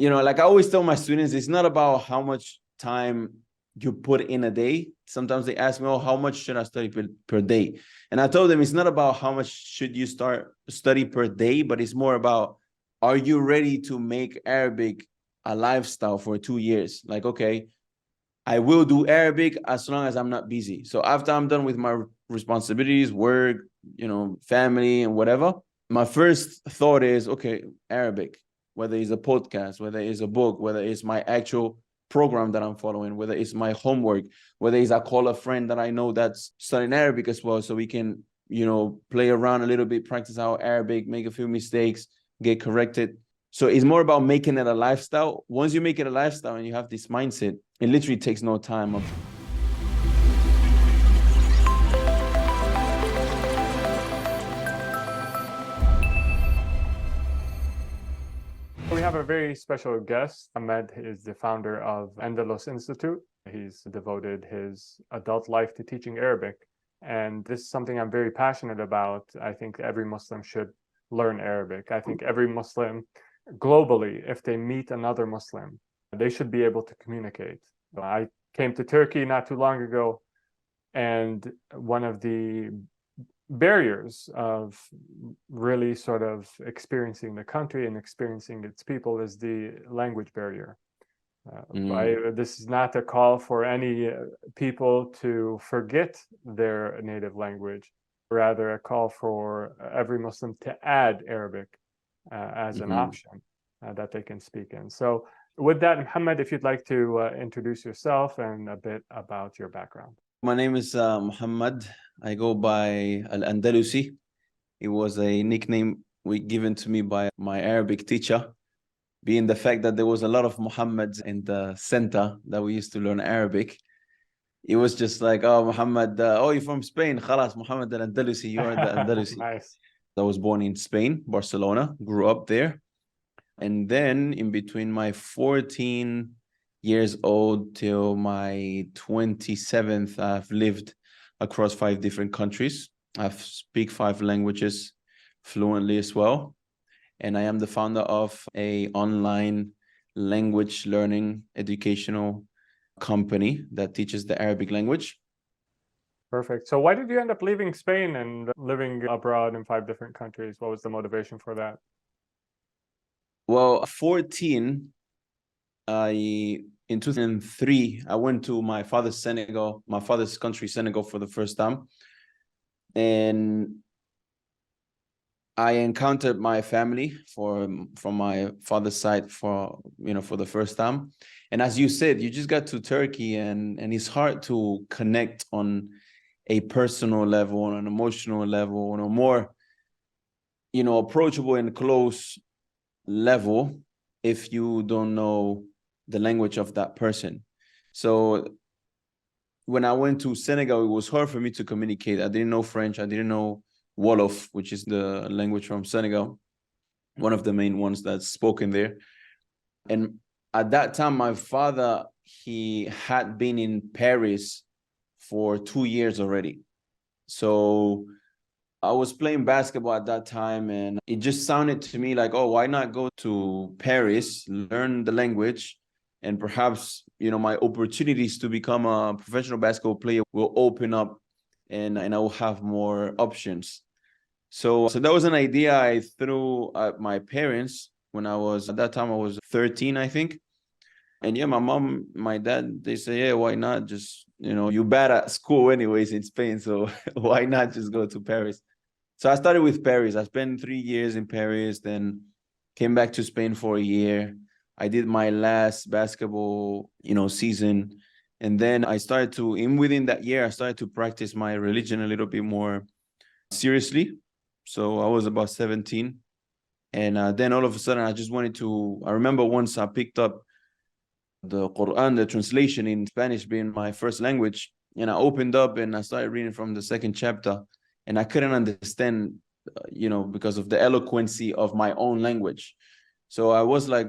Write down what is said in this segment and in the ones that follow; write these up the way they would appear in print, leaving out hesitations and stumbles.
like I always tell my students, it's not about how much time you put in a day. Sometimes they ask me, oh, how much should I study per day? And I told them it's not about how much should you study per day, but it's more about, are you ready to make Arabic a lifestyle for 2 years? Like, okay, I will do Arabic as long as I'm not busy. So after I'm done with my responsibilities, work, family and whatever, my first thought is, okay, Arabic, whether it's a podcast, whether it's a book, whether it's my actual program that I'm following, whether it's my homework, whether it's I call a friend that I know that's studying Arabic as well, so we can, play around a little bit, practice our Arabic, make a few mistakes, get corrected. So it's more about making it a lifestyle. Once you make it a lifestyle and you have this mindset, it literally takes no time. We have a very special guest. Ahmed is the founder of Andalus Institute. He's devoted his adult life to teaching Arabic. And this is something I'm very passionate about. I think every Muslim should learn Arabic. I think every Muslim globally, if they meet another Muslim, they should be able to communicate. I came to Turkey not too long ago, and one of the barriers of really sort of experiencing the country and experiencing its people is the language barrier. This is not a call for any people to forget their native language, rather a call for every Muslim to add Arabic as an option that they can speak in. So with that, Muhammad, if you'd like to introduce yourself and a bit about your background. My name is Muhammad. I go by Andalusi. It was a nickname given to me by my Arabic teacher, being the fact that there was a lot of Muhammads in the center that we used to learn Arabic. It was just like, oh, Muhammad, oh, you're from Spain. Khalas, Muhammad al-Andalusi, you are the Andalusi. Nice. I was born in Spain, Barcelona, grew up there. And then in between my 14 years old till my 27th, I've lived across 5 different countries. I speak 5 languages fluently as well. And I am the founder of a online language learning educational company that teaches the Arabic language. Perfect. So why did you end up leaving Spain and living abroad in 5 different countries? What was the motivation for that? Well, 14, in 2003, I went to my father's country, Senegal, for the first time. And I encountered my family from my father's side for the first time. And as you said, you just got to Turkey and it's hard to connect on a personal level, on an emotional level, on a more, approachable and close level if you don't know the language of that person. So when I went to Senegal, it was hard for me to communicate. I didn't know French. I didn't know Wolof, which is the language from Senegal, one of the main ones that's spoken there. And at that time, my father, he had been in Paris for 2 years already. So I was playing basketball at that time, and it just sounded to me like, oh, why not go to Paris, learn the language, and perhaps, my opportunities to become a professional basketball player will open up and I will have more options. So that was an idea I threw at my parents at that time I was 13, I think. And yeah, my mom, my dad, they say, yeah, why not? Just, you're bad at school anyways in Spain, so why not just go to Paris? So I started with Paris. I spent 3 years in Paris, then came back to Spain for a year. I did my last basketball, season. And then within that year, I started to practice my religion a little bit more seriously. So I was about 17. And then all of a sudden, I remember once I picked up the Quran, the translation in Spanish being my first language. And I opened up and I started reading from the 2nd chapter. And I couldn't understand, because of the eloquency of my own language. So I was like,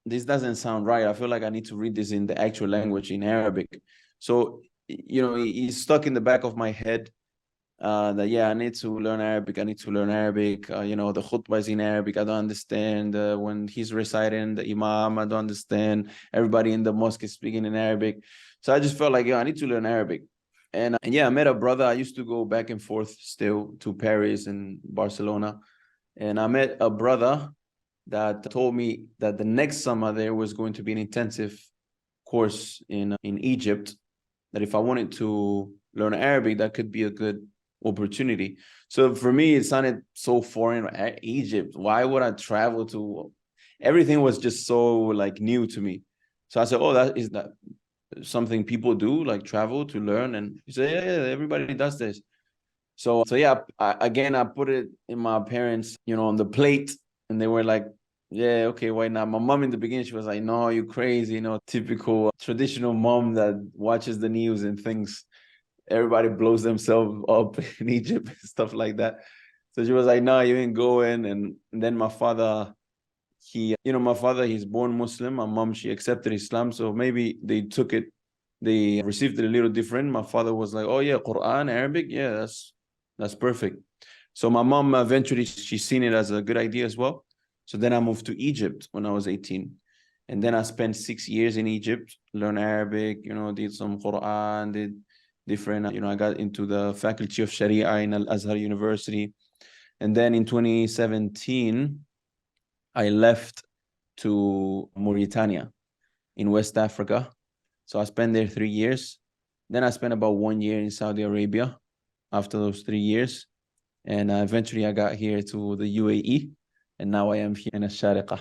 this doesn't sound right. I feel like I need to read this in the actual language, in Arabic. So, it stuck in the back of my head. that yeah, I need to learn Arabic. I need to learn Arabic. The khutbah is in Arabic. I don't understand. When he's reciting the Imam, I don't understand. Everybody in the mosque is speaking in Arabic. So I just felt like, I need to learn Arabic. And yeah, I met a brother. I used to go back and forth still to Paris and Barcelona. And I met a brother that told me that the next summer there was going to be an intensive course in Egypt, that if I wanted to learn Arabic, that could be a good opportunity. So for me, it sounded so foreign. Egypt, why would I travel to? Everything was just so like new to me. So I said, oh, that something people do, like travel to learn? And he said, yeah, everybody does this. So yeah, I put it in my parents, on the plate, and they were like, yeah, okay, why not? My mom in the beginning, she was like, no, you crazy, typical traditional mom that watches the news and thinks everybody blows themselves up in Egypt and stuff like that. So she was like, no, you ain't going. And then my father, he's born Muslim. My mom, she accepted Islam. So maybe they received it a little different. My father was like, oh yeah, Quran, Arabic. Yeah, that's perfect. So my mom eventually, she's seen it as a good idea as well. So then I moved to Egypt when I was 18. And then I spent 6 years in Egypt, learned Arabic, did some Quran, did different, I got into the faculty of Sharia in Al-Azhar University. And then in 2017, I left to Mauritania in West Africa. So I spent there 3 years. Then I spent about 1 year in Saudi Arabia after those 3 years. And eventually I got here to the UAE. And now I am here in Ashariqa.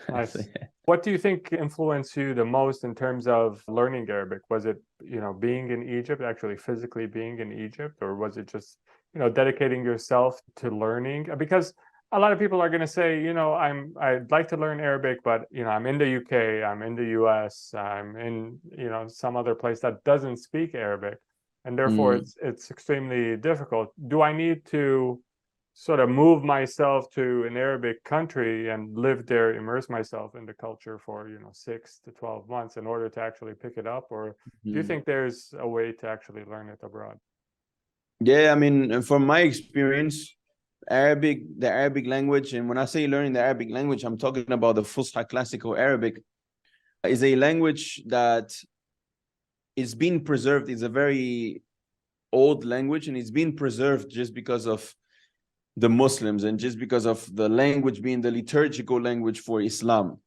Nice. What do you think influenced you the most in terms of learning Arabic? Was it, being in Egypt, actually physically being in Egypt, or was it just, dedicating yourself to learning? Because a lot of people are going to say, I'd like to learn Arabic, but, I'm in the UK, I'm in the US, I'm in, some other place that doesn't speak Arabic, and therefore it's extremely difficult. Do I need to sort of move myself to an Arabic country and live there, immerse myself in the culture for 6 to 12 months in order to actually pick it up? Or do you think there's a way to actually learn it abroad? Yeah, I mean, from my experience, the Arabic language, and when I say learning the Arabic language, I'm talking about the Fusha classical Arabic, is a language that is being preserved. It's a very old language, and it's been preserved just because of the Muslims and just because of the language being the liturgical language for Islam.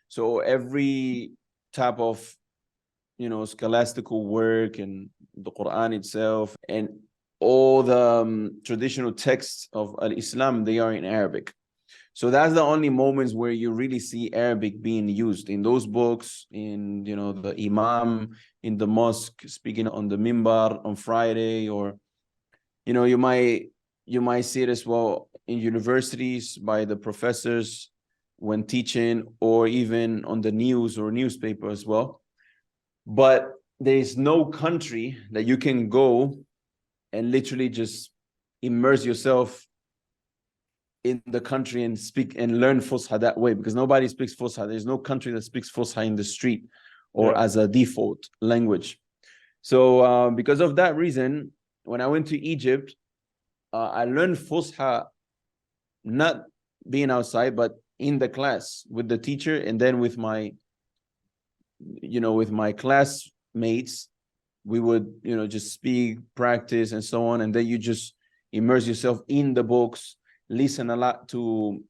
So every type of, scholastical work and the Quran itself and all the traditional texts of Islam, they are in Arabic. So that's the only moments where you really see Arabic being used in those books, in, the Imam in the mosque speaking on the mimbar on Friday, or, you might see it as well in universities by the professors when teaching, or even on the news or newspaper as well. But there is no country that you can go and literally just immerse yourself in the country and speak and learn Fusha that way, because nobody speaks Fusha. There's no country that speaks Fusha in the street or as a default language. So because of that reason, when I went to Egypt, I learned Fusha not being outside, but in the class with the teacher, and then with my classmates. We would just speak, practice, and so on, and then you just immerse yourself in the books, listen a lot to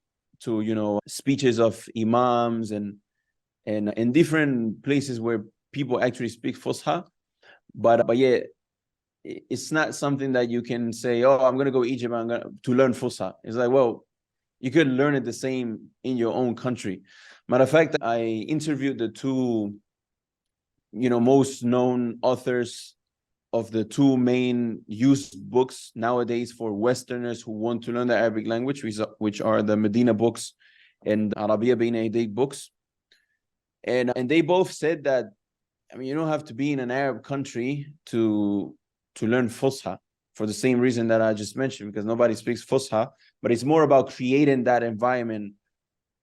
speeches of imams and in different places where people actually speak Fusha. But yeah, it's not something that you can say, oh, I'm going to go to Egypt, I'm going to learn Fusha. It's like, well, you could learn it the same in your own country. Matter of fact, I interviewed the two, most known authors of the two main used books nowadays for Westerners who want to learn the Arabic language, which are the Medina books and Arabiya Bain Aydayk books. And they both said that, I mean, you don't have to be in an Arab country to learn Fusha, for the same reason that I just mentioned, because nobody speaks Fusha, but it's more about creating that environment,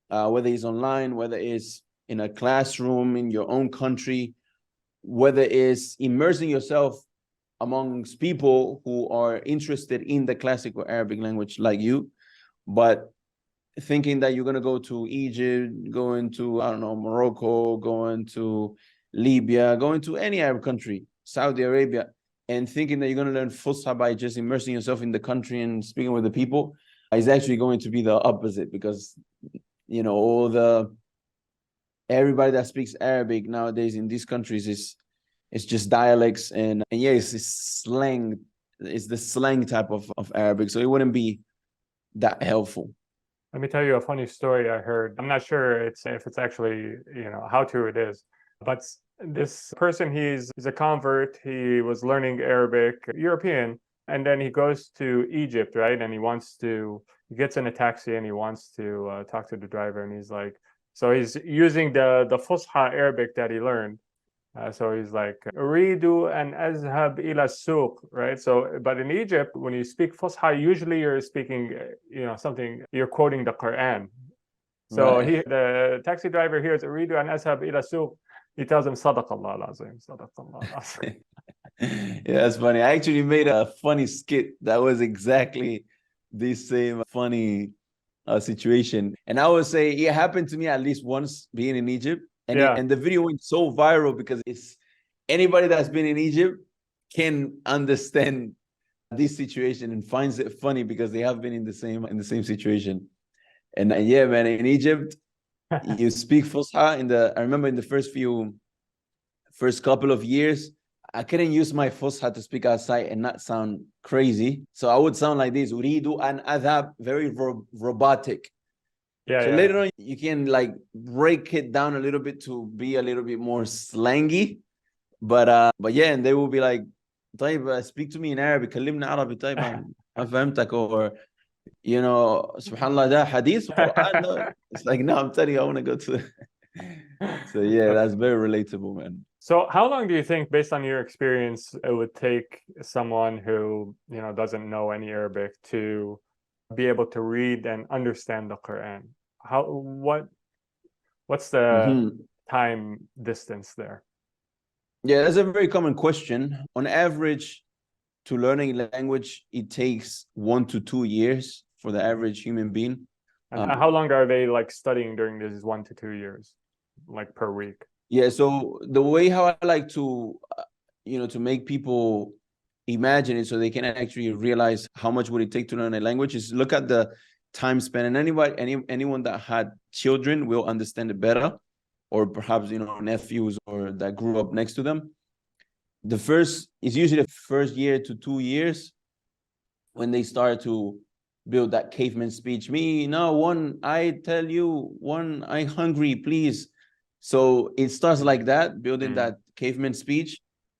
whether it's online, whether it's in a classroom in your own country, whether it's immersing yourself amongst people who are interested in the classical Arabic language like you, but thinking that you're going to go to Egypt, going to, I don't know, Morocco, going to Libya, going to any Arab country, Saudi Arabia, and thinking that you're going to learn Fusha by just immersing yourself in the country and speaking with the people is actually going to be the opposite, because, you know, everybody that speaks Arabic nowadays in these countries it's just dialects and yeah, it's slang. It's the slang type of Arabic. So it wouldn't be that helpful. Let me tell you a funny story I heard. I'm not sure if it's actually, how true it is, but this person, he's a convert. He was learning Arabic, European, and then he goes to Egypt, right? And he gets in a taxi and he wants to talk to the driver, and he's like, so he's using the Fusha Arabic that he learned. So he's like, "Uridu an azhab ila souq," right? So, but in Egypt, when you speak Fusha, usually you're speaking, something, you're quoting the Quran. So Right. the taxi driver hears "Uridu an azhab ila souq." He tells him, "Sadaqallah al-azim, Sadaqallah al-azim." Yeah, that's funny. I actually made a funny skit that was exactly the same funny situation. And I would say it happened to me at least once being in Egypt. And Yeah. and the video went so viral because it's anybody that's been in Egypt can understand this situation and finds it funny because they have been in the same situation. And yeah, man, in Egypt, you speak Fusha I remember in the first couple of years, I couldn't use my Fusha to speak outside and not sound crazy. So I would sound like this, Uridu an adhab, very robotic. Yeah. So Yeah. later on, you can like break it down a little bit to be a little bit more slangy. But yeah, and they will be like, طيب, speak to me in Arabic, كلمني عربي, طيب, ما فهمتك, or subhanallah, that hadith, Quran. No. It's like, no, I'm telling you, I want to go to. So yeah, that's very relatable, man. So how long do you think, based on your experience, it would take someone who, doesn't know any Arabic to be able to read and understand the Quran? What's the time distance there? Yeah, that's a very common question. On average, to learning language, it takes 1 to 2 years for the average human being. And how long are they like studying during these 1 to 2 years, like per week? Yeah, so the way how I like to, to make people imagine it so they can actually realize how much would it take to learn a language is look at the time spent. And anyone that had children will understand it better, or perhaps, nephews or that grew up next to them. It's usually the first year to 2 years when they start to build that caveman speech. Me, no, one, I tell you, one, I hungry, please. So it starts like that, building that caveman speech.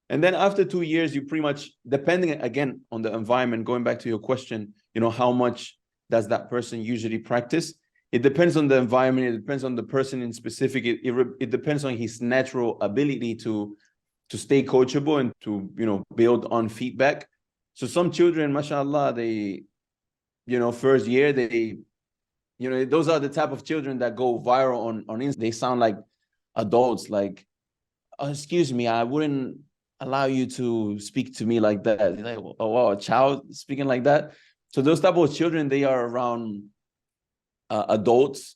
And then after 2 years, you pretty much, depending again on the environment, going back to your question, how much does that person usually practice? It depends on the environment. It depends on the person in specific. It depends on his natural ability to stay coachable and to, build on feedback. So some children, mashallah, they, first year, they, those are the type of children that go viral on Instagram. They sound like adults, like, oh, excuse me, I wouldn't allow you to speak to me like that. They're like, oh, wow, a child speaking like that. So those type of children, they are around adults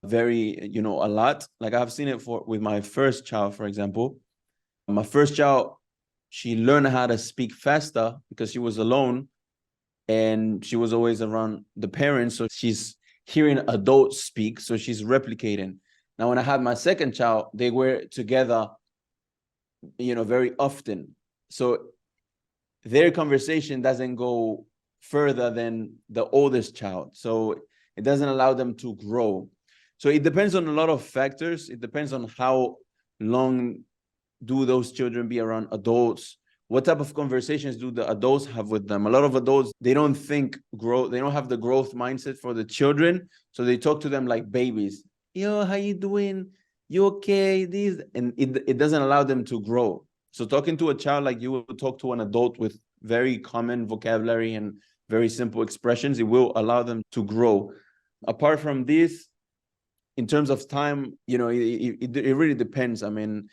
very, a lot. Like I've seen it with my first child, for example. My first child, she learned how to speak faster because she was alone and she was always around the parents. So she's hearing adults speak, so she's replicating. Now, when I had my second child, they were together, very often. So their conversation doesn't go further than the oldest child. So it doesn't allow them to grow. So it depends on a lot of factors. It depends on how long do those children be around adults. What type of conversations do the adults have with them? A lot of adults, they don't they don't have the growth mindset for the children. So they talk to them like babies. Yo, how you doing? You okay? And it doesn't allow them to grow. So talking to a child like you would talk to an adult with very common vocabulary and very simple expressions, it will allow them to grow. Apart from this, in terms of time, it really depends. I mean,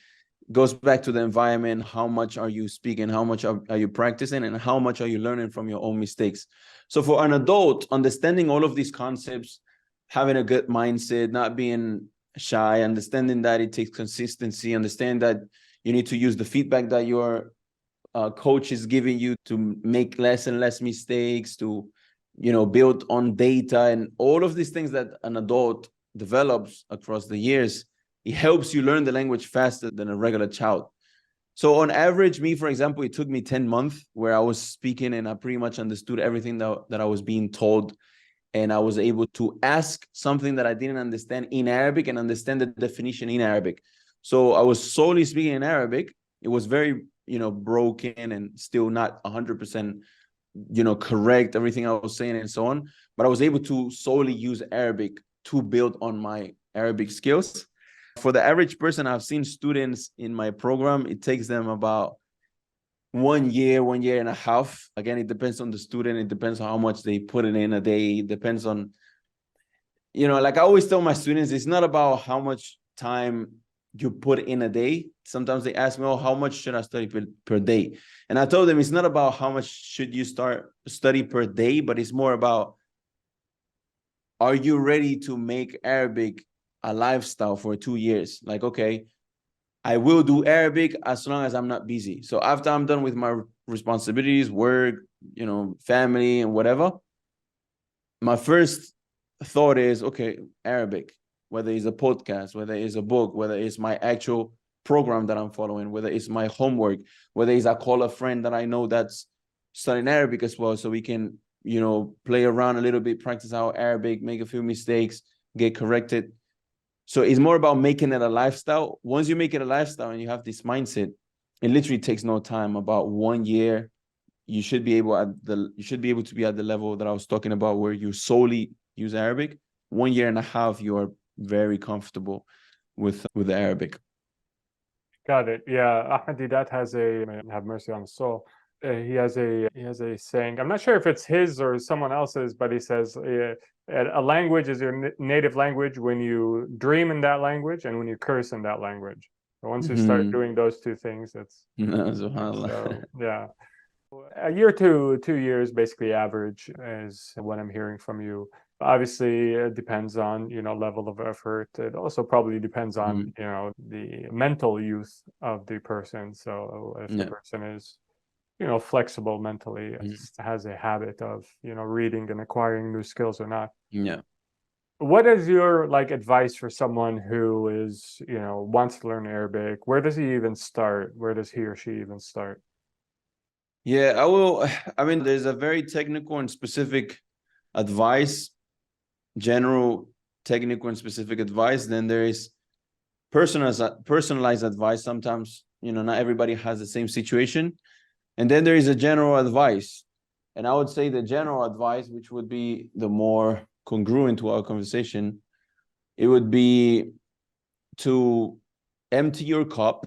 goes back to the environment. How much are you speaking? How much are you practicing? And how much are you learning from your own mistakes? So for an adult, understanding all of these concepts, having a good mindset, not being shy, understanding that it takes consistency, understand that you need to use the feedback that your coach is giving you to make less and less mistakes, to build on data, and all of these things that an adult develops across the years. It helps you learn the language faster than a regular child. So on average, me, for example, it took me 10 months where I was speaking and I pretty much understood everything that I was being told. And I was able to ask something that I didn't understand in Arabic and understand the definition in Arabic. So I was solely speaking in Arabic. It was very, broken and still not 100%, correct, everything I was saying and so on. But I was able to solely use Arabic to build on my Arabic skills. For the average person, I've seen students in my program, it takes them about 1 year and a half. Again, it depends on the student. It depends on how much they put it in a day. It depends on, like I always tell my students, it's not about how much time you put in a day. Sometimes they ask me, oh, how much should I study per day? And I told them it's not about how much should you study per day, but it's more about, are you ready to make Arabic a lifestyle for 2 years? Like, okay, I will do Arabic as long as I'm not busy. So after I'm done with my responsibilities, work, family and whatever, my first thought is, okay, Arabic, whether it's a podcast, whether it's a book, whether it's my actual program that I'm following, whether it's my homework, whether it's I call a friend that I know that's studying Arabic as well, so we can, play around a little bit, practice our Arabic, make a few mistakes, get corrected. So it's more about making it a lifestyle. Once you make it a lifestyle and you have this mindset, it literally takes no time. About 1 year, you should be able to be at the level that I was talking about, where you solely use Arabic. 1 year and a half, you are very comfortable with the Arabic. Got it. Yeah, Ahmed Didat has have mercy on his soul. He has a saying. I'm not sure if it's his or someone else's, but he says a language is your native language when you dream in that language and when you curse in that language. So once you start doing those two things, it's so, yeah. A year to 2 years, basically average, is what I'm hearing from you. Obviously, it depends on, level of effort. It also probably depends on, the mental youth of the person. So if the person is, flexible mentally, has a habit of, reading and acquiring new skills or not. Yeah. What is your advice for someone who is, wants to learn Arabic? Where does he even start? Where does he or she even start? Yeah, there's a very technical and specific advice, general technical and specific advice. Then there is personalized advice. Sometimes, not everybody has the same situation. And then there is a general advice. And I would say the general advice, which would be the more congruent to our conversation, it would be to empty your cup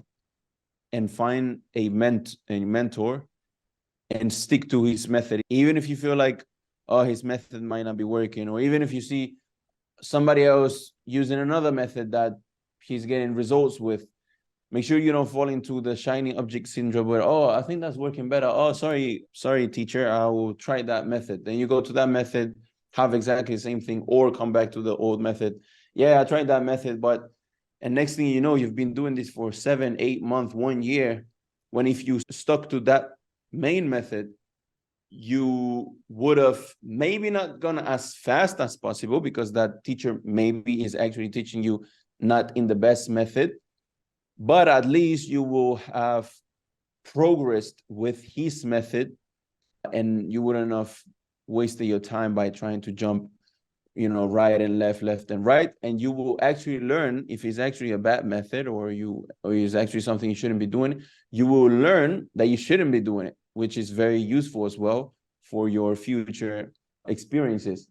and find a mentor and stick to his method. Even if you feel like, oh, his method might not be working, or even if you see somebody else using another method that he's getting results with, make sure you don't fall into the shiny object syndrome where, oh, I think that's working better. Oh, sorry, teacher, I will try that method. Then you go to that method, have exactly the same thing, or come back to the old method. Yeah, I tried that method, and next thing you know, you've been doing this for 7, 8 months, 1 year, when if you stuck to that main method, you would have maybe not gone as fast as possible, because that teacher maybe is actually teaching you not in the best method, but at least you will have progressed with his method, and you wouldn't have wasted your time by trying to jump, right and left and right. And you will actually learn if it's actually a bad method, or is actually something you shouldn't be doing. You will learn that you shouldn't be doing it, which is very useful as well for your future experiences.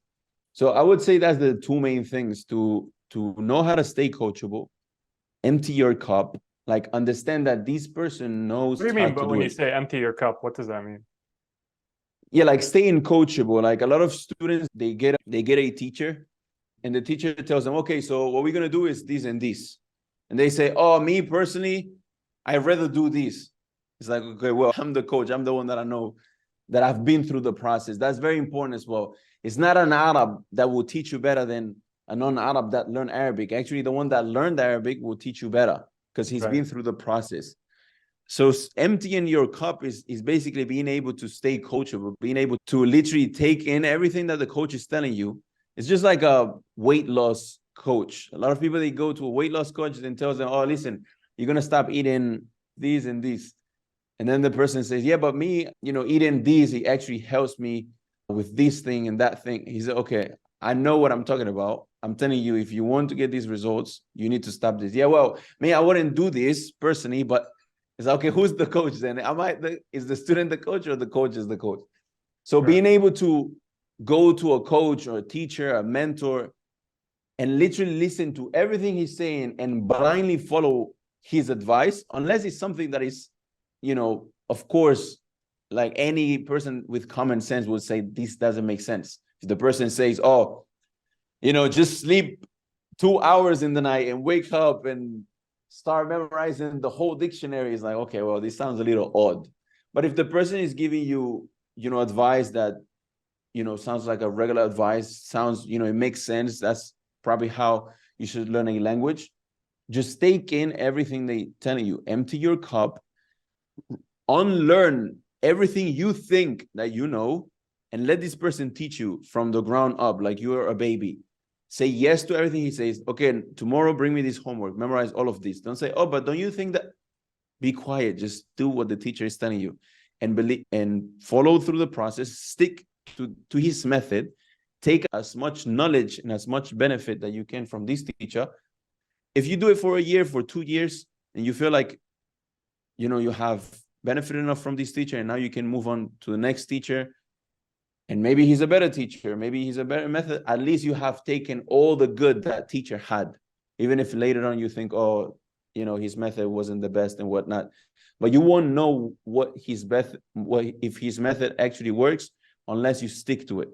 So I would say that's the two main things: to know how to stay coachable, empty your cup, understand that this person knows. What do you mean? But when you say empty your cup, what does that mean? Yeah, staying coachable. A lot of students, they get a teacher, and the teacher tells them, okay, so what we're gonna do is this and this, and they say, oh, me personally, I'd rather do this. It's like, okay, well, I'm the coach. I'm the one that I know, that I've been through the process. That's very important as well. It's not an Arab that will teach you better than a non-Arab that learned Arabic. Actually, the one that learned Arabic will teach you better because he's been through the process. So emptying your cup is basically being able to stay coachable, being able to literally take in everything that the coach is telling you. It's just like a weight loss coach. A lot of people, they go to a weight loss coach and tells them, oh, listen, you're going to stop eating these and these. And then the person says, yeah, but me, eating these, it actually helps me with this thing and that thing. He said, okay, I know what I'm talking about. I'm telling you, if you want to get these results, you need to stop this. Yeah, well, me, I wouldn't do this personally, but it's okay, who's the coach then? Is the student the coach or the coach is the coach? So being able to go to a coach or a teacher, a mentor, and literally listen to everything he's saying and blindly follow his advice, unless it's something that is, of course, like any person with common sense would say, this doesn't make sense. If the person says, oh, just sleep 2 hours in the night and wake up and start memorizing the whole dictionary, is like, okay, well, this sounds a little odd. But if the person is giving you, advice that, sounds like a regular advice, sounds, it makes sense, that's probably how you should learn a language. Just take in everything they telling you, empty your cup, unlearn everything you think that you know, and let this person teach you from the ground up, like you're a baby. Say yes to everything he says. Okay, tomorrow bring me this homework, memorize all of this. Don't say, oh, but don't you think that? Be quiet, just do what the teacher is telling you, and believe and follow through the process. Stick to his method. Take as much knowledge and as much benefit that you can from this teacher. If you do it for a year, for 2 years, and you feel like, you have benefit enough from this teacher, and now you can move on to the next teacher, and maybe he's a better teacher, maybe he's a better method, at least you have taken all the good that teacher had, even if later on you think, oh, his method wasn't the best and whatnot, but you won't know if his method actually works unless you stick to it.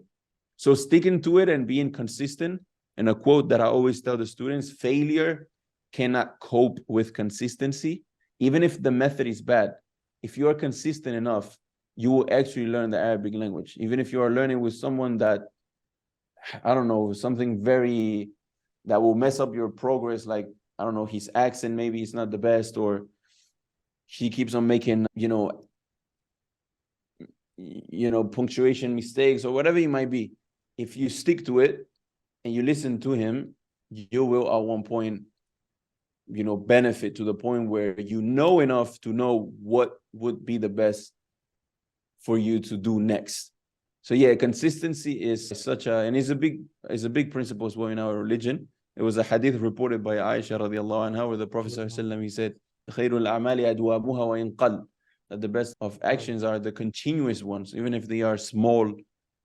So sticking to it and being consistent, and a quote that I always tell the students, failure cannot cope with consistency. Even if the method is bad, if you are consistent enough, you will actually learn the Arabic language. Even if you are learning with someone that, I don't know, something that will mess up your progress, like, I don't know, his accent maybe is not the best, or he keeps on making, punctuation mistakes or whatever it might be. If you stick to it and you listen to him, you will at one point, benefit to the point where you know enough to know what would be the best for you to do next. So yeah, consistency is and is a big principle as well in our religion. It was a hadith reported by Aisha radiallahu anha, where the Prophet ﷺ, he said, "Khairul a'mali adwamuha wa in qall," that the best of actions are the continuous ones, even if they are small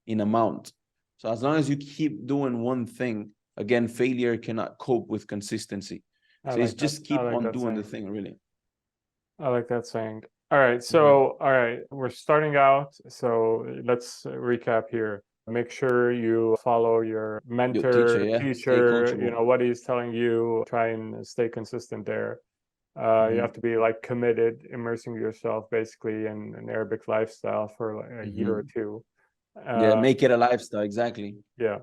in amount. So as long as you keep doing one thing, again, failure cannot cope with consistency. So it's just keep on doing the thing, really. I like that saying. All right, so all right, we're starting out. So let's recap here. Make sure you follow your mentor, teacher, what he's telling you. Try and stay consistent there. You have to be like committed, immersing yourself basically in an Arabic lifestyle for like a year or two. Make it a lifestyle, exactly. Yeah.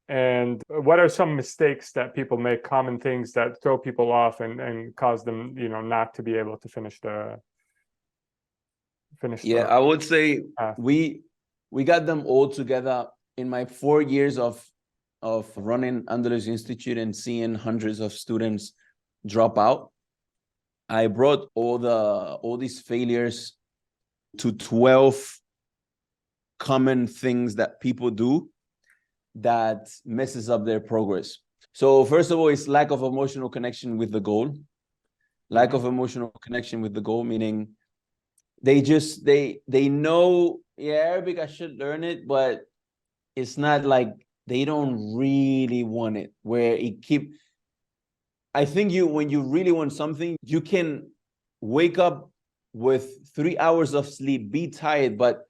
And what are some mistakes that people make, common things that throw people off and cause them, not to be able to finish the I would say we got them all together in my 4 years of running Andalusi Institute and seeing hundreds of students drop out. I brought all these failures to 12 common things that people do that messes up their progress. So first of all, it's lack of emotional connection with the goal. Lack of emotional connection with the goal, meaning they know, Arabic, I should learn it, but it's not like they don't really want it. I think when you really want something, you can wake up with 3 hours of sleep, be tired, but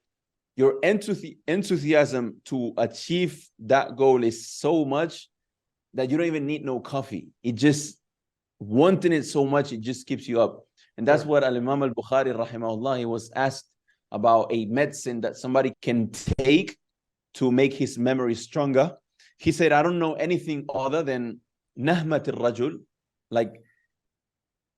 your enthusiasm to achieve that goal is so much that you don't even need no coffee. It just wanting it so much, it just keeps you up. And that's Sure. what Al-Imam al-Bukhari, rahimahullah, he was asked about a medicine that somebody can take to make his memory stronger. He said, I don't know anything other than nahmat al-rajul, like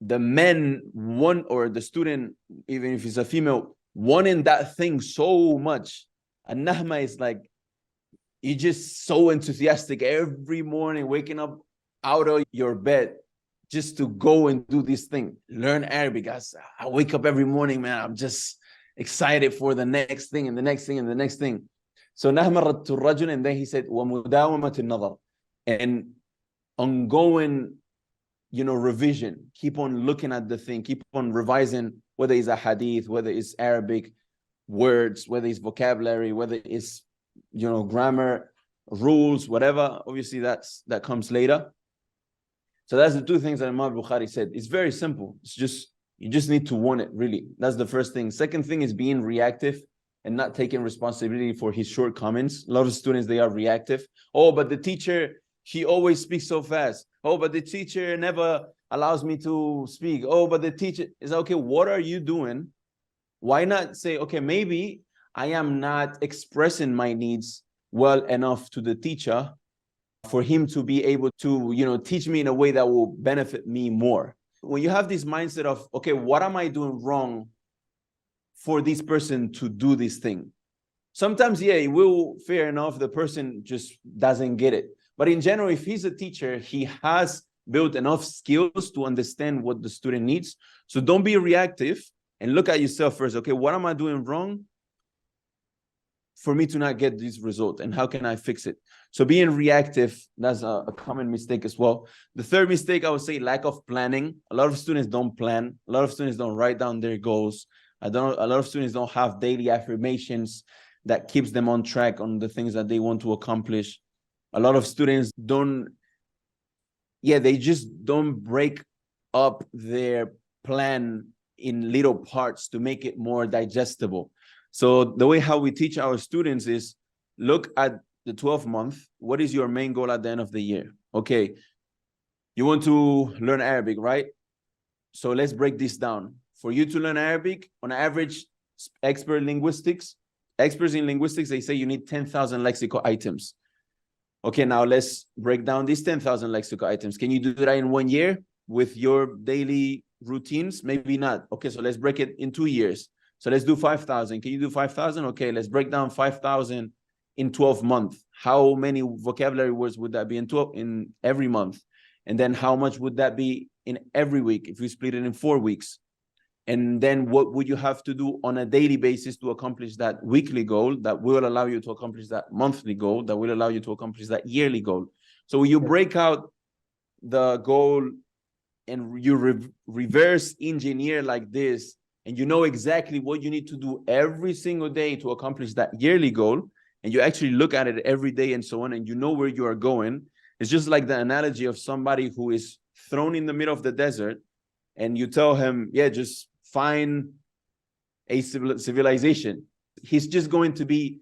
the men want, or the student, even if he's a female, wanting that thing so much. And nahma is like, you're just so enthusiastic every morning, waking up out of your bed just to go and do this thing, learn Arabic. I wake up every morning, man, I'm just excited for the next thing and the next thing and the next thing. So nahma to rajul, and then he said, وَمُدَاوَمَةُ النَّظَرِ, and ongoing, revision. Keep on looking at the thing, keep on revising, whether it's a hadith, whether it's Arabic words, whether it's vocabulary, whether it's, grammar, rules, whatever. Obviously, that comes later. So that's the two things that Imam Bukhari said. It's very simple. It's just, you just need to want it, really. That's the first thing. Second thing is being reactive and not taking responsibility for his shortcomings. A lot of students, they are reactive. Oh, but the teacher, he always speaks so fast. Oh, but the teacher never allows me to speak. Oh, but the teacher is okay. What are you doing? Why not say, okay, maybe I am not expressing my needs well enough to the teacher for him to be able to, teach me in a way that will benefit me more. When you have this mindset of, okay, what am I doing wrong for this person to do this thing? Sometimes, yeah, it will, fair enough, the person just doesn't get it. But in general, if he's a teacher, he has built enough skills to understand what the student needs. So don't be reactive and look at yourself first. Okay, what am I doing wrong for me to not get this result? And how can I fix it? So being reactive, that's a common mistake as well. The third mistake, I would say, lack of planning. A lot of students don't plan. A lot of students don't write down their goals. A lot of students don't have daily affirmations that keeps them on track on the things that they want to accomplish. A lot of students they just don't break up their plan in little parts to make it more digestible. So the way how we teach our students is, look at the 12th month. What is your main goal at the end of the year? Okay, you want to learn Arabic, right? So let's break this down. For you to learn Arabic, on average, experts in linguistics, they say you need 10,000 lexical items. Okay, now let's break down these 10,000 lexical items. Can you do that in 1 year with your daily routines? Maybe not. Okay, so let's break it in 2 years. So let's do 5,000. Can you do 5,000? Okay, let's break down 5,000 in 12 months. How many vocabulary words would that be in every month? And then how much would that be in every week if we split it in 4 weeks? And then what would you have to do on a daily basis to accomplish that weekly goal that will allow you to accomplish that monthly goal, that will allow you to accomplish that yearly goal? So when you break out the goal and you reverse engineer like this, and you know exactly what you need to do every single day to accomplish that yearly goal, and you actually look at it every day and so on, and you know where you are going. It's just like the analogy of somebody who is thrown in the middle of the desert, and you tell him, yeah, just find a civilization. He's just going to be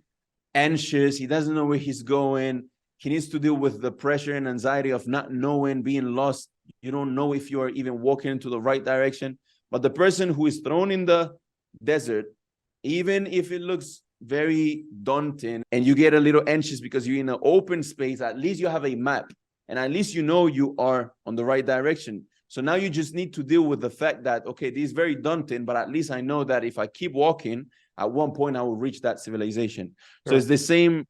anxious. He doesn't know where he's going. He needs to deal with the pressure and anxiety of not knowing, being lost. You don't know if you are even walking into the right direction. But the person who is thrown in the desert, even if it looks very daunting and you get a little anxious because you're in an open space, at least you have a map, and at least you know you are on the right direction. So now you just need to deal with the fact that, okay, this is very daunting, but at least I know that if I keep walking, at one point I will reach that civilization. So it's the same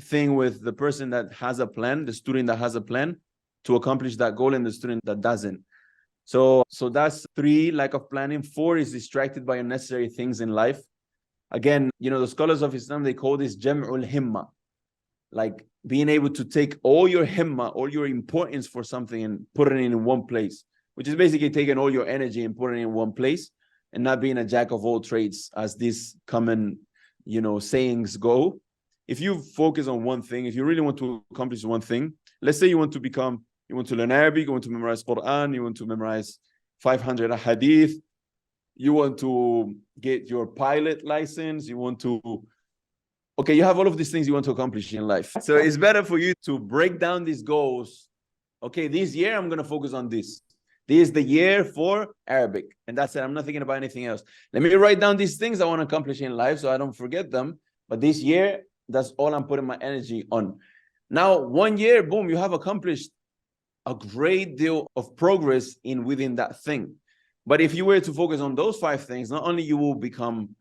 thing with the person that has a plan, the student that has a plan to accomplish that goal, and the student that doesn't. So that's 3, lack of planning. 4 is distracted by unnecessary things in life. Again, the scholars of Islam, they call this jam'ul himma, like being able to take all your himma, all your importance for something and put it in one place, which is basically taking all your energy and putting it in one place and not being a jack of all trades, as these common, sayings go. If you focus on one thing, if you really want to accomplish one thing, let's say you want to learn Arabic, you want to memorize Quran, you want to memorize 500 hadith, you want to get your pilot license, you have all of these things you want to accomplish in life. So it's better for you to break down these goals. Okay, this year I'm going to focus on this. This is the year for Arabic. And that's it. I'm not thinking about anything else. Let me write down these things I want to accomplish in life so I don't forget them. But this year, that's all I'm putting my energy on. Now, 1 year, boom, you have accomplished a great deal of progress within that thing. But if you were to focus on those 5 things, not only you will become,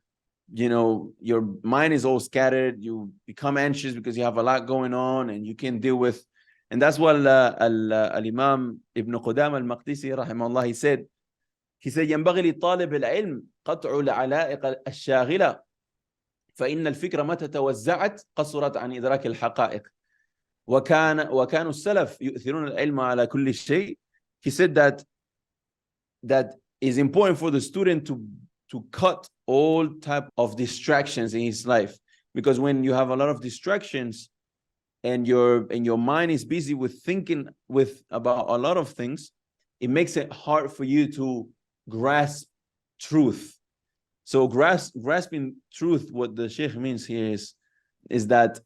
your mind is all scattered, you become anxious because you have a lot going on and you can deal with. And that's what Al-Imam Ibn Qudam al-Maqdisi rahimahullah, he said ينبغي لطالب العلم قطع العلائق الشاغلة فإن الفكرة متى توزعت قصرت عن إدراك الحقائق وكانوا السلف يؤثرون العلم على كل شيء. He said that is important for the student to cut all type of distractions in his life, because when you have a lot of distractions and your mind is busy with thinking about a lot of things, it makes it hard for you to grasp truth. So grasping truth, what the Sheikh means here is that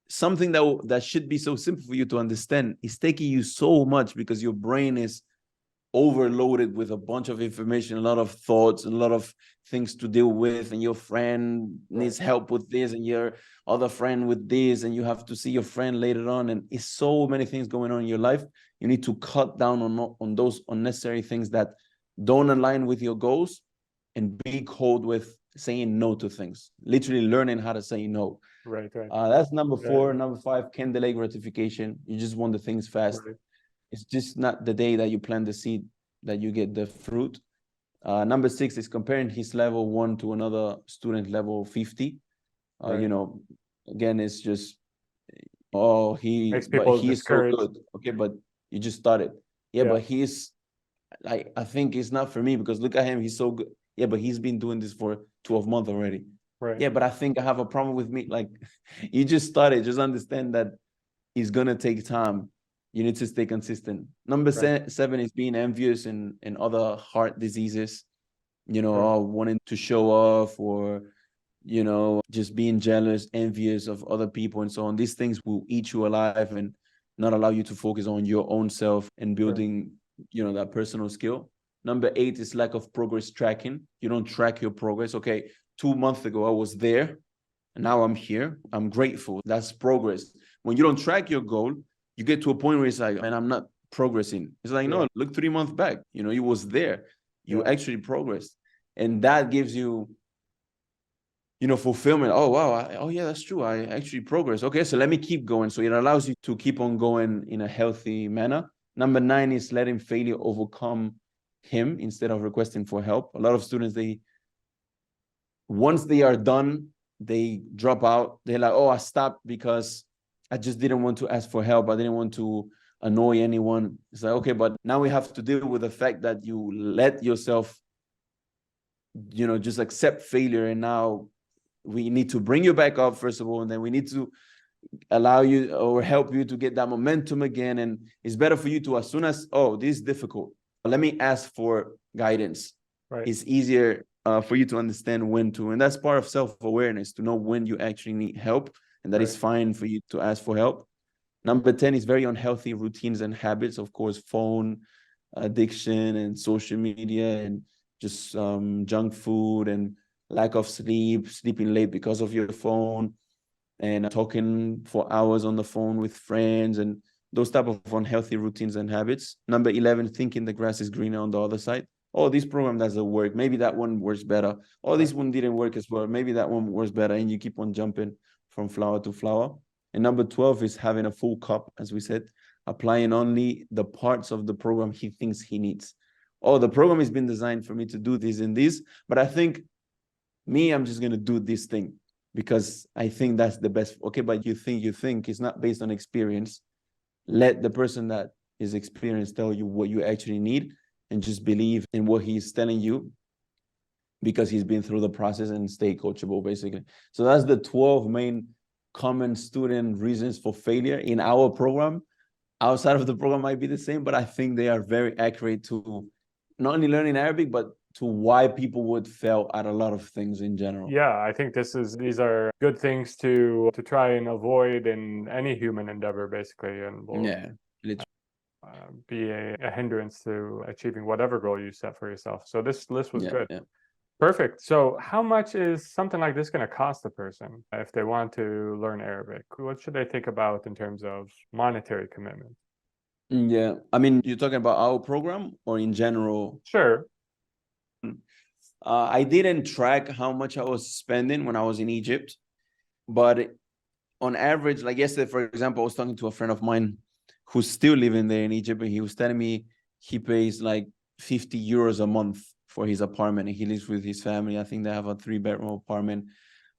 something that should be so simple for you to understand is taking you so much because your brain is overloaded with a bunch of information, a lot of thoughts, a lot of things to deal with, and your friend needs help with this, and your other friend with this, and you have to see your friend later on, and it's so many things going on in your life. You need to cut down on those unnecessary things that don't align with your goals, and be cold with saying no to things. Literally learning how to say no. Right. That's number 4. Number 5, can delay gratification. You just want the things fast. Right. It's just not the day that you plant the seed that you get the fruit. Number 6 is comparing his level 1 to another student level 50. Again, it's just, he's so good. Okay, but you just started. But he's like, I think it's not for me because look at him, he's so good. But he's been doing this for 12 months already. Right. But I think I have a problem with me. Like, you just started. Just understand that it's gonna take time. You need to stay consistent. Number 7 is being envious and other heart diseases, wanting to show off, or, just being jealous, envious of other people and so on. These things will eat you alive and not allow you to focus on your own self and building, that personal skill. Number 8 is lack of progress tracking. You don't track your progress. Okay, 2 months ago, I was there, and now I'm here. I'm grateful. That's progress. When you don't track your goal, you get to a point where it's like, man, I'm not progressing. It's like, no, look 3 months back. You was there. You actually progressed. And that gives you, fulfillment. Oh, wow. That's true. I actually progressed. Okay, so let me keep going. So it allows you to keep on going in a healthy manner. Number 9 is letting failure overcome him instead of requesting for help. A lot of students, once they are done, they drop out. They're like, I stopped because I just didn't want to ask for help. I didn't want to annoy anyone. It's like, okay, but now we have to deal with the fact that you let yourself, just accept failure. And now we need to bring you back up, first of all, and then we need to allow you or help you to get that momentum again. And it's better for you to, as soon as, this is difficult, let me ask for guidance. It's easier for you to understand when to, and that's part of self-awareness, to know when you actually need help, and that is fine for you to ask for help. Number 10 is very unhealthy routines and habits. Of course, phone addiction and social media and just junk food and lack of sleep, sleeping late because of your phone, and talking for hours on the phone with friends, and those type of unhealthy routines and habits. Number 11, thinking the grass is greener on the other side. This program doesn't work. Maybe that one works better. This one didn't work as well. Maybe that one works better. And you keep on jumping from flower to flower. And number 12 is having a full cup, as we said, applying only the parts of the program he thinks he needs. The program has been designed for me to do this and this, but I think I'm just going to do this thing because I think that's the best. Okay, but you think it's not based on experience. Let the person that is experienced tell you what you actually need, and just believe in what he's telling you because he's been through the process, and stay coachable, basically. So that's the 12 main common student reasons for failure in our program. Outside of the program might be the same, but I think they are very accurate to not only learning Arabic, but to why people would fail at a lot of things in general. I think these are good things to try and avoid in any human endeavor, basically. And literally. be a hindrance to achieving whatever goal you set for yourself. So this list was Yeah, good. yeah. Perfect. So how much is something like this going to cost a person if they want to learn Arabic? What should they think about in terms of monetary commitment? Yeah. I mean, you're talking about our program or in general? Sure. I didn't track how much I was spending when I was in Egypt, but on average, like yesterday, for example, I was talking to a friend of mine who's still living there in Egypt, and he was telling me he pays like 50 euros a month for his apartment, and he lives with his family. I think they have a 3-bedroom apartment.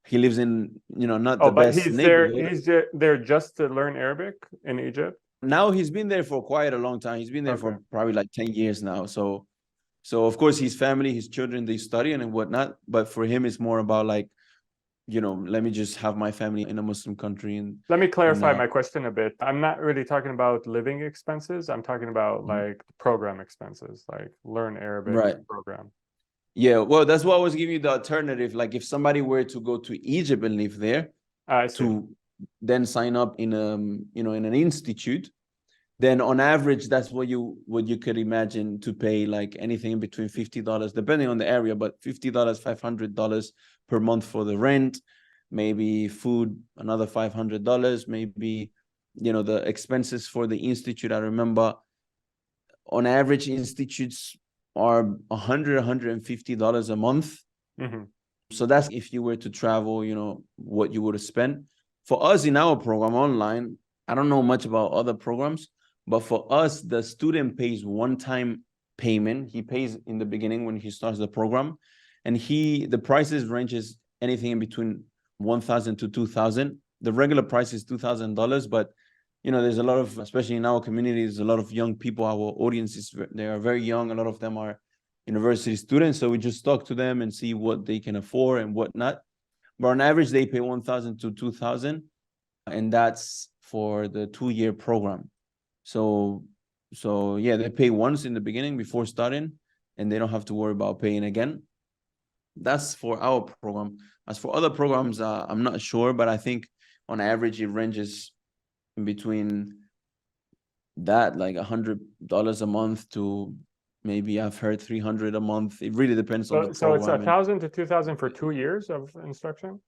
He lives in, not Oh, the but best neighborhood. he's there just to learn Arabic in Egypt? Now he's been there for quite a long time. He's been there Okay. for probably like 10 years now. So of course his family, his children, they study and whatnot. But for him, it's more about like, let me just have my family in a Muslim country Let me and clarify my question a bit. I'm not really talking about living expenses. I'm talking about Mhm. like program expenses, like learn Arabic Right. program. Yeah, well, that's why I was giving you the alternative. Like if somebody were to go to Egypt and live there, I see. to then sign up in in an institute, then on average, that's what you could imagine to pay, like anything between $50, depending on the area, but $50, $500 per month for the rent, maybe food, another $500, maybe, the expenses for the institute. I remember on average, institutes are $150 a month. Mhm. So that's if you were to travel, what you would have spent. For us in our program online, I don't know much about other programs, but for us, the student pays one-time payment. He pays in the beginning when he starts the program, and the prices ranges anything in between 1,000 to 2,000. The regular price is $2,000, but there's a lot of, especially in our community, there's a lot of young people. Our audience they are very young. A lot of them are university students. So we just talk to them and see what they can afford and whatnot. But on average, they pay 1,000 to 2,000, and that's for the 2-year program. So yeah, they pay once in the beginning before starting, and they don't have to worry about paying again. That's for our program. As for other programs, I'm not sure, but I think on average it ranges in between that, like $100 a month to maybe I've heard 300 a month. It really depends on the So it's program. 1,000 to 2,000 for 2 years of instruction?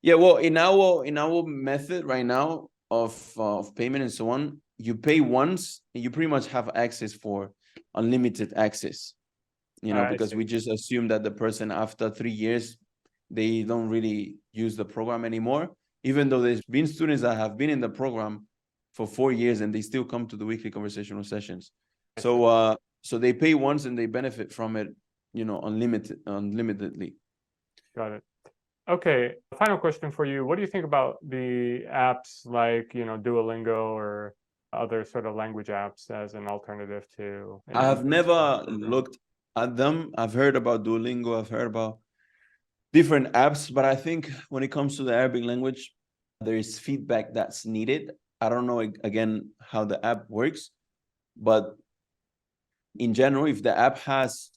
Yeah, well, in our method right now of payment and so on, you pay once and you pretty much have access for unlimited access. I Because see. we just assume that the person after 3 years, they don't really use the program anymore. Even though there's been students that have been in the program for 4 years and they still come to the weekly conversational sessions. So they pay once and they benefit from it, unlimitedly. Got it. Okay, final question for you. What do you think about the apps like, Duolingo or other sort of language apps as an alternative to I have never program? looked at them. I've heard about Duolingo. I've heard about different apps, but I think when it comes to the Arabic language, there is feedback that's needed. I don't know, again, how the app works, but in general, if the app has,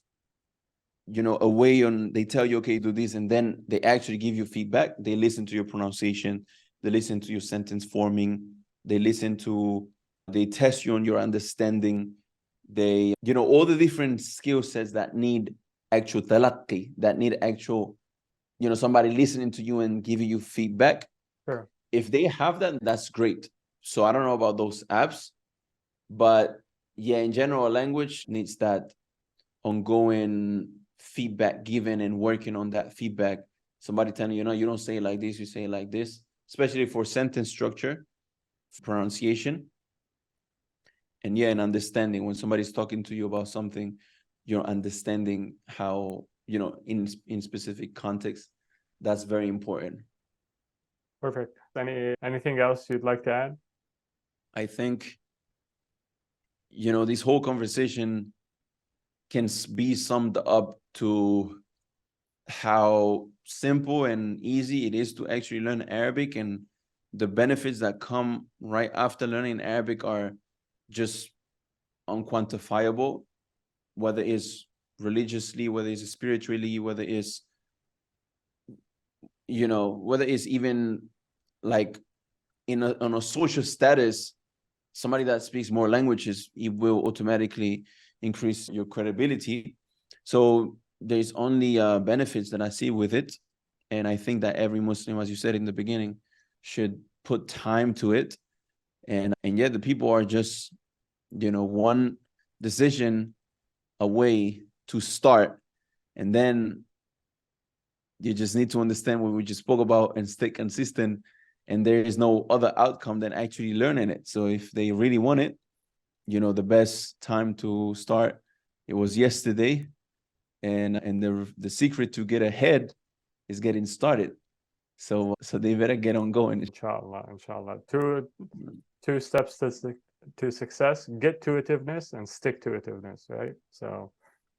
a way they tell you, okay, do this, and then they actually give you feedback. They listen to your pronunciation, they listen to your sentence forming, they test you on your understanding. They, all the different skill sets that need actual talaqqi, that need actual, somebody listening to you and giving you feedback. Sure. If they have that, that's great. So I don't know about those apps, but yeah, in general, a language needs that ongoing feedback given and working on that feedback. Somebody telling you, you don't say it like this, you say it like this, especially for sentence structure, pronunciation, and yeah, and understanding. When somebody's talking to you about something, you're understanding how, in specific context. That's very important. Perfect. Anything else you'd like to add? I think, this whole conversation can be summed up to how simple and easy it is to actually learn Arabic, and the benefits that come right after learning Arabic are just unquantifiable, whether it's religiously, whether it's spiritually, whether it's even like on a social status. somebody that speaks more languages, it will automatically increase your credibility. So there's only benefits that I see with it. And I think that every Muslim, as you said in the beginning, should put time to it. And yet the people are just, one decision away to start. And then you just need to understand what we just spoke about and stay consistent. And there is no other outcome than actually learning it. So if they really want it, the best time to start, it was yesterday. And the secret to get ahead is getting started. So they better get on going. Inshallah. Two steps to success: get-to-itiveness and stick-to-itiveness, right? So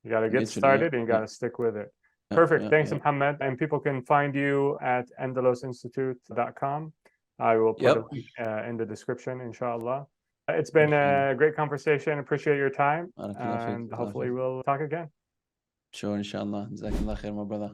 you got to get started and you got to stick with it. Perfect. Thanks, Muhammad. And people can find you at andalusinstitute.com. I will put it in the description, inshallah. It's been a great conversation. Appreciate your time. And hopefully we'll talk again. Sure, inshallah. Jazakallah khair, my brother.